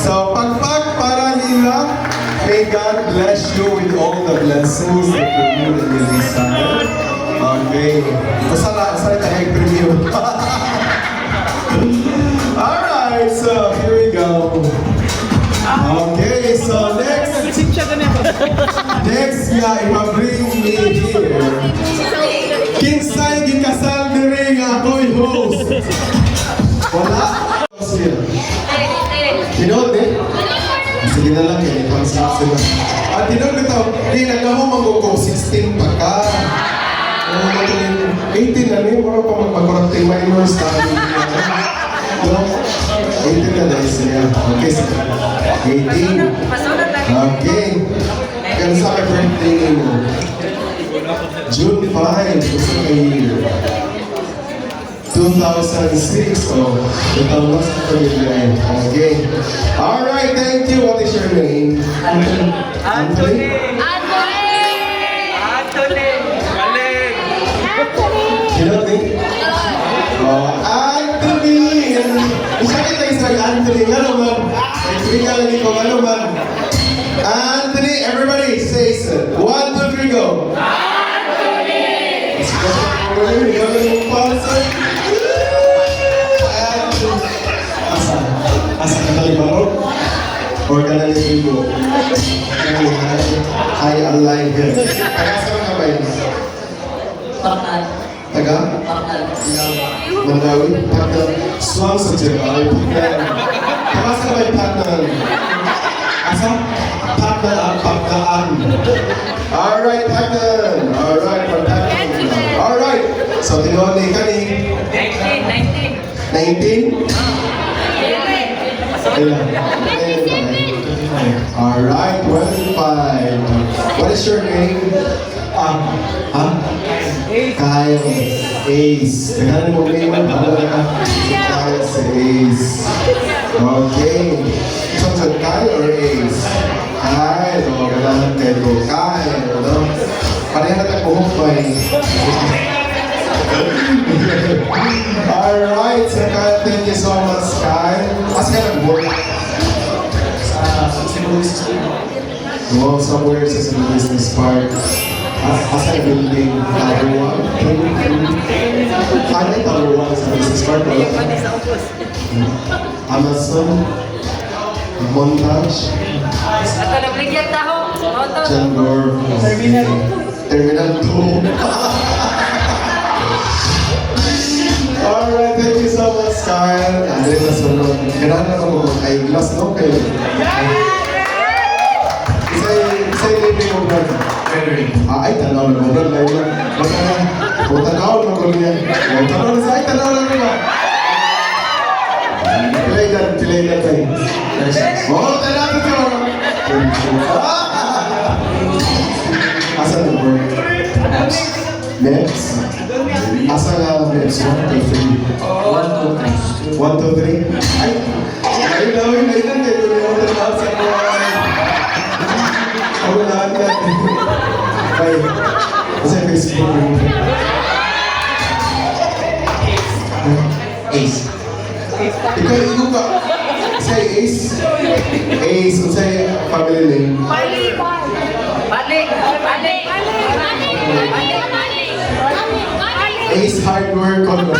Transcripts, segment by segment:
So, pagpag para nila, may God bless you with all the blessings that you need and you desire. Okay. Masarap tayo preview. Alright, so here we go. Okay, so next, ipabring me here. Kinsay gikasal diri nga ako'y host. Wala? Tinod eh? Sige na lang eh, pang-saksi na. At tinod ito, di naglaho mag-go 16 pa ka. 18 na rin, mga pa magpag-correcting minors tayo. 18 na dahil siya. Okay, 18. Okay. Kaya sa aking birthday mo. June 5, gusto ka year. 2006. Oh, ito mas pamilya. Okay. Alright, thank you. What is your name? Anthony. Anthony? Anthony. Oh, Anthony! Isa kita isang Anthony. Ano man? Ika lagi ko. Ano man? Anthony, everybody says it. 1, 2, 3, go. Anthony! Asa ka tayo baro? Or ka na libo? Hi, online here. Taga saan ka ba yun? Pakal. Taga? Pakal. Mandawi? Pakal. Swang sa Jebay. Pakal. Taga saan ba yung Pakal? Asa? Pakal. Pakal. Alright, Pakal. Alright, Pakal. Alright. So, tinuan na ikani. 19? Alright, 25. What is your name? Kyle. Ace. Teka mo name mo. Kyle si Ace. Okay. So, Kyle or Ace? Kyle. O, ganahan kayo ko. Kyle. No? Pareha na tayo buhok ba eh. Alright, so Kyle, thank you so much, Kyle. Asa ka nag-work? Oh, somewhere sa Cebu Business Park. Asa ka building? Tower 1? Ano yung Tower 1 sa Business Park? Amazon? Montage? Jandor? Terminal 2? Alright, thank you so much, Kyle. Ano yung nasunod? Ganahan na mo ay glass, no? Kayo. Isa'y libre mo ba? Ay, tanaw na mo. Baka na. O, tanaw na mo niya. O, tanaw na sa ay, tanaw na mo ba? Pilay ka tayo. O, tanaw na mo. Asan na mo? Next? Asa nga next? 1, 2, 3. 1, 2, 3. Ay! Ay, lawin na yun. Kaya doon yung mga sa buhay. Ako lahat yan. Ay, kasi Facebook rin. Ace. Ikaw ka. Say Ace. Ace. Kung say family name. Ace Hardware Condo.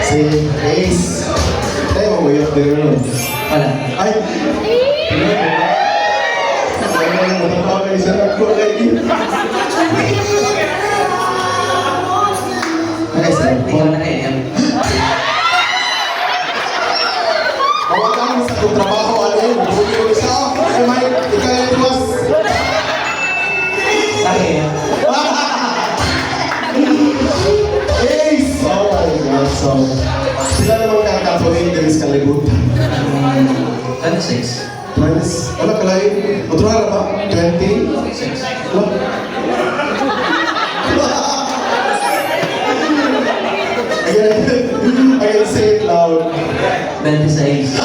Si Ace. Tayo mo yung pero no? Wala. Ay! Ay, matatawa kayo sa nagkulay. Ay, sir. Ikaw na kayo. Mawalan mo sa kong trabaho. Ano yun? Buti ko isa. Ay, may ikaliwas. Kaya. Ace! Oh my God. So, sila namang nakakatuloy din sa kalibutan. 26. Wala kalay. Otro harap ba? 20? Wala. I can say it loud. 26.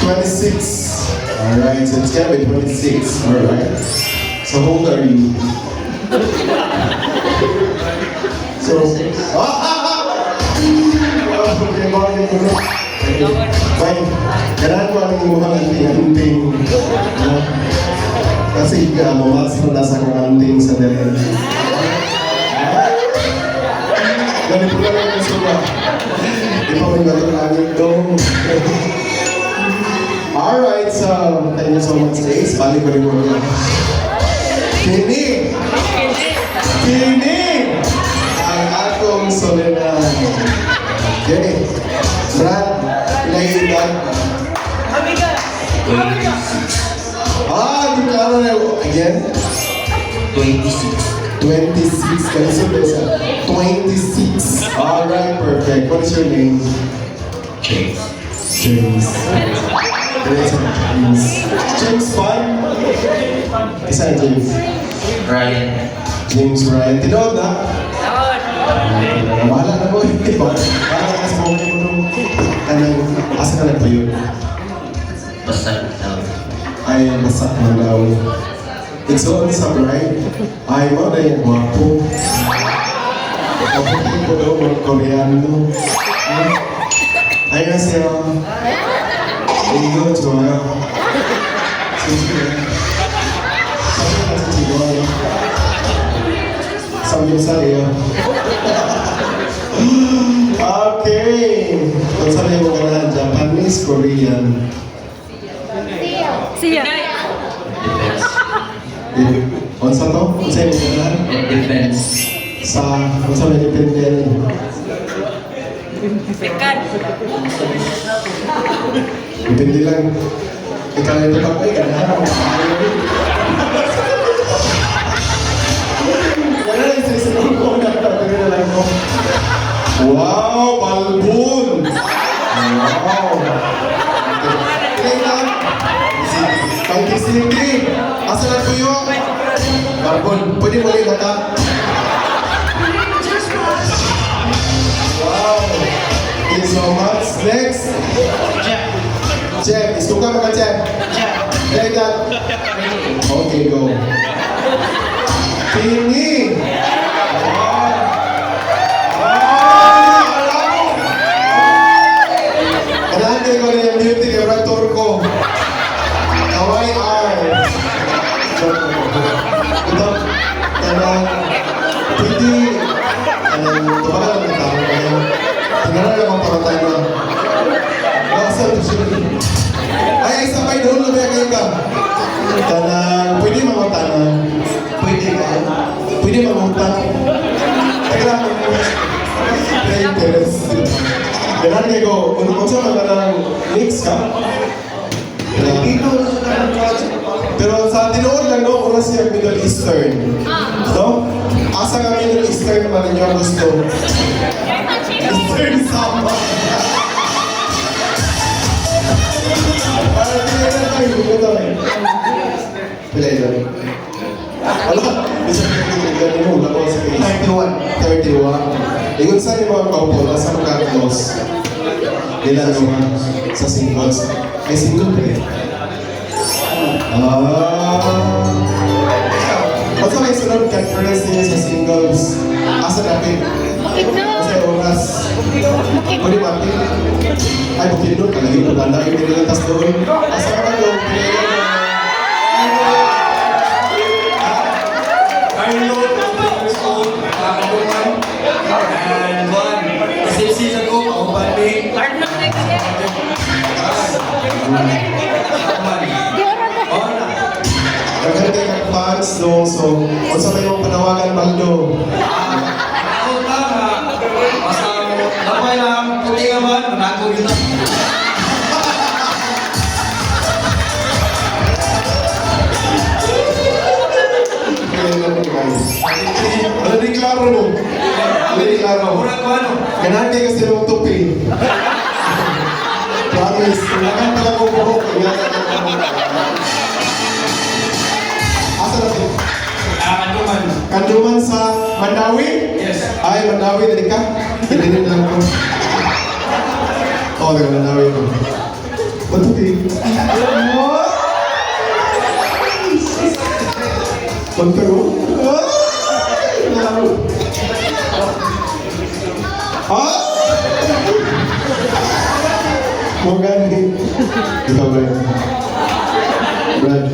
26. Alright, so it's gonna be 26. Alright. So how old are you? So, okay, morning ko. Bye. Kailangan ko ang imuhang anting-anting. Kasi mamats mo nasa kong anting sa dali. Ganito lang ang gusto ba? Di pa may gato langit dong. Alright, so thank you so much, Ace. Balik ko rin mo niya. Kini! Ang atong solenan. Kini! Brad, ilang edad? Di klaro na yun. Again? 26. 26. Kalisod na isa. 26. Alright, perfect. What is your name? James. James. James Fan? Isa James. Ryan. James Ryan. Tinood na? Bahala na po. Bahala ka sa mga mo nung asa ka na pa yun? Basta Ay, basak na daw. It's all sa right? Ay, mo na yung guwapo. Kapatid ko daw, mga Koreano. Ay, nga siya. Igo, Joya. Sige. Sabi ka sa Chigoy. Sabi yung sa'yo. Okay. Kung sabi mo ka na, Japanese, Korean. Siya. defense. Unsa to? Unsa yung ka na? And defense. Sa, unsa may depende Pekan. Depende lang. Ikaw na ito pa ka na. Wala na yung sisinong ko. Nagtatagin na lang ko. Wow! Balbon! Wow! Ilan lang? Pang-kisiliti! Asa lang po yun? Balbon, pwede mo ulit mata? Wow! Thank you so much. Next! Jeff, is ka mga Jeff? Like that? Okay, go. Pini! Kailangan kayo ko na yung beauty kay Raptor ko. Kawai R. Ito, kailangan, pwede, tumagal lang ang tao kayo. Tingnan lang ang pamatay na. Nakasal to siya. Ay, sabay doon, lumaya kayo ka. Tanang, pwede mamatanan. Pwede ka. Pwede mamutang. Kailangan mo. Na-interest. Kailangan kayo, kung saan ka ng mix ka. Pero sa tinuod lang, no, oras siya Middle Eastern. No? Asa nga Middle Eastern naman ninyo ang gusto? Eastern Samba. Para tingnan na tayo, huwag tayo. Pila yun. Wala, isa ganyan mo, wala ko sa case. 31. Ingon saan yung mga couple, nasa mga close. Nila naman sa singles. Ay, single pa rin. Basta may sunod conference niya sa singles. Asa natin? Kasi oras. Pwede mati. Ay, bukid doon. Kalagin ko na yung pinilantas doon. Asa ka doon? Maganda yung fans doon. So, kung sa may mga panawagan, Baldo. Ano di klaro mo? Ano di klaro? Ganahan kayo kasi ng tupi. Promise, kailangan pala ko buhok. Asa na siya? Kanduman sa Mandawi? Yes. Ay, Mandawi, dali ka? Hindi lang ko. Oo, taga Mandawi ko. Matuti. What? Punta ko? Ay, laro. Kung gani. Ikaw, Brad. Brad.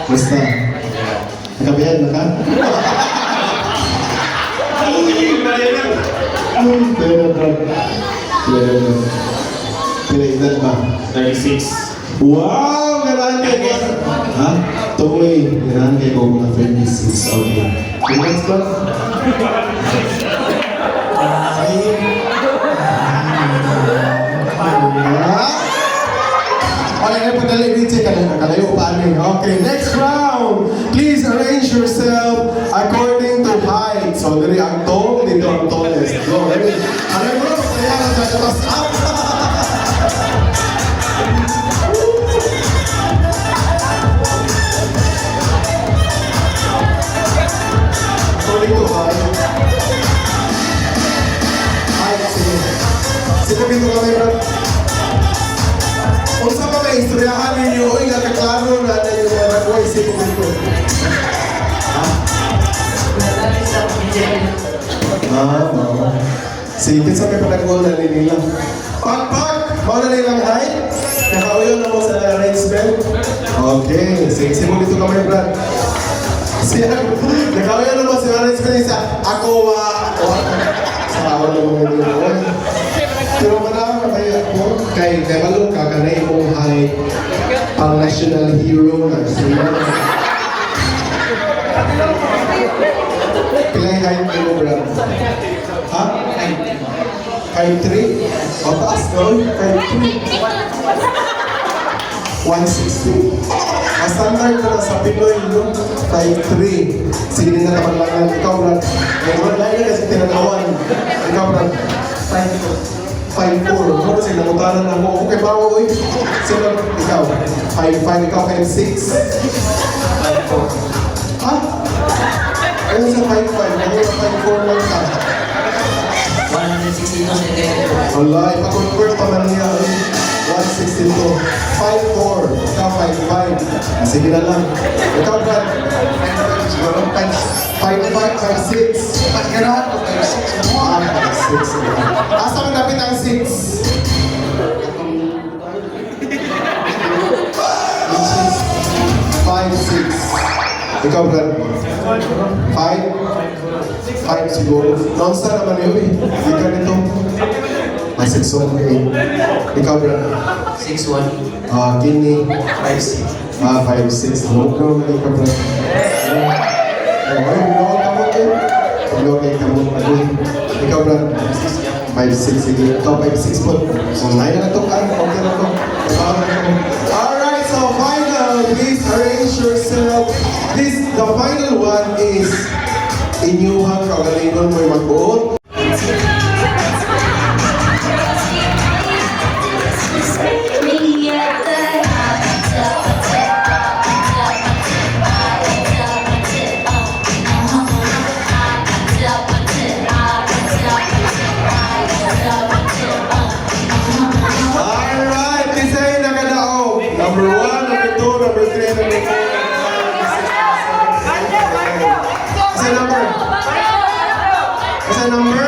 Basta. Nakabayan na ka? Pera, Brad. Pera edad ba? 36. Wow! Ganahan kayo ko. Ha? Tukoy. Ganahan kayo ko mga 26. Okay. Congrats, Brad. Okay, padali dito kalayo pa ni. Okay, next round. Please arrange yourself according to height. So, dali ang tall, dito ang tallest. Go, ready? Ano mo? Kaya lang sa taas up. According to height. Height, sige. Sige, pinto kami, bro. Kung sa mga istoryahan ninyo, uy, nakaklaro na yung mga nagwa, isipin ko. Sige, sa may panagwal na nila. Pag! Mauna nilang height. Nakauyo na mo sa arrangement. Okay, sige, simul dito kamay, Brad. Nakauyo na mo sa arrangement sa ako, sa ako na mga nila. Pero manang kaya ako, kay Malo, kakanay mong height ang national hero ng Sina. Pilay height mo, Brad? Ha? Height 3? O, taas doon? Height 3? 160. Ang standard na sa Pinoy, no? Height 3. Sige din na naman lang. Ikaw, Brad. Ngayon, lain na kasi tinanawan. Ikaw, Brad. Height 5'4". Ano kasi namutanan na mo? Okay, bawa ko eh. Sino? Ikaw. 5'5". Ikaw 5'6". 5'4". Ha? Ayun sa 5'5". Ano yung 5'4" lang ka? 162 centimeters. Wala, ipa-convert pa man niya. 162. 5'4". Ikaw 5'5". Sige na lang. Ikaw, Brad. 5'5", 5'6". Pagkarahan ko, 5'6". 5'6". Asa mo napit ang 6? 5'6". Ikaw, Brad. 5'5" siguro. Nonsa naman yun eh. Hindi ka nito. May 6'1". Ikaw, Brad. 6'1". Kini. 5'6". 5'6". Huwag ka naman ikaw, Brad. Okay, binawag ka mo eh. Binawag ka mo. Ikaw, Brad. 5'6". Sige. Ikaw, 5'6" po. So, nai na ito ka. Okay na ito. Alright, so final. Please arrange yourself. The final one is inyuhang kagalingon mo'y magbuot. Alright, isa yung nakadaog. Number 1, number 2, number 3, number 4. Isa number? Isa number?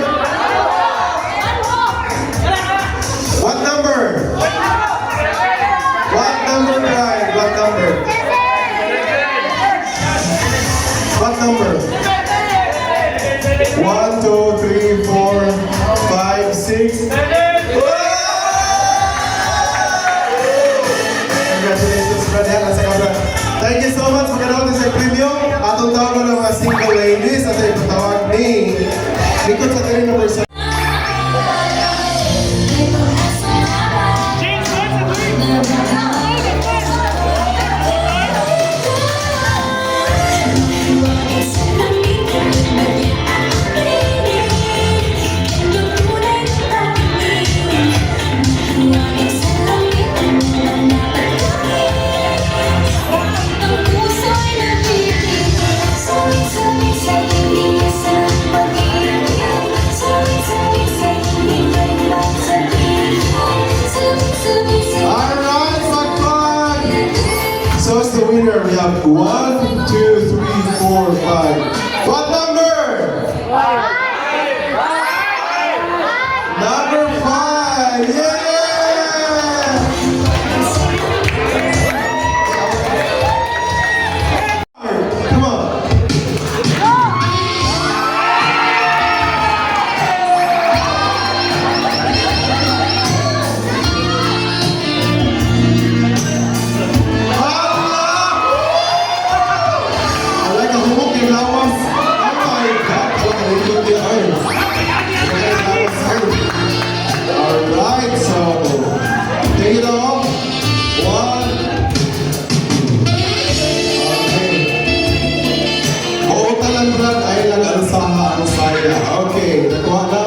Yeah, okay. Nakuha na.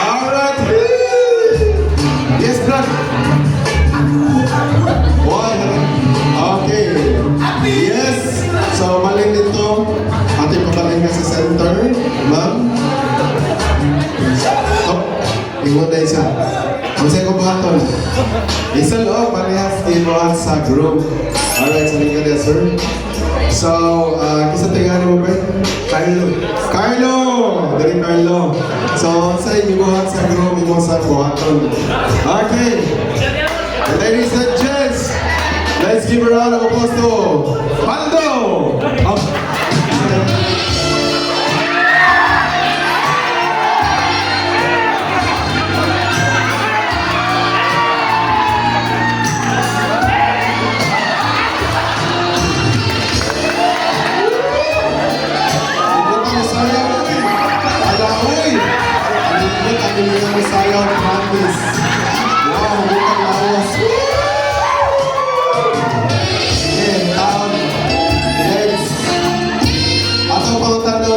Alright. Yes, Brad. One. Okay. Yes. So, maling dito. Ating pabaling ka sa center. Ma'am. Oh, ingon na isa. Ang sa'yo ko buhaton. Isa loob, parehas ibuhat sa group. Alright, sa lingkod na, sir. So, kisa tingnan mo ba? Carlo. Carlo! Dari Carlo. So, sa ibuhat sa group, ibuhat sa buhaton. Okay. Ladies and gents, let's give a round of applause to Pando! Oh.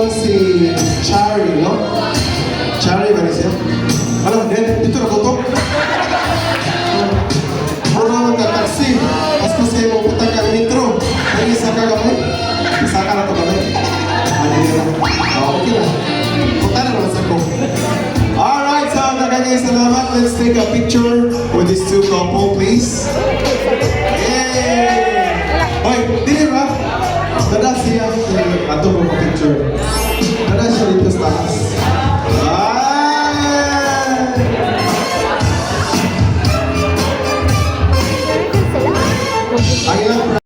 Si Chari, no? Chari ba siya? Alam, dito na ko. Ano ka taxi? Mas kasi mo puta ka metro. Ay, isa ka gamay. Isa ka na to gamay. Ano yun? Okay na. Punta na naman sa ko. Alright, so nakagay salamat. Let's take a picture with these two couple, please. Yay! Hoy, di ba? Tada siya. Ato mo picture. Tada siya dito sa taas. Ang ilang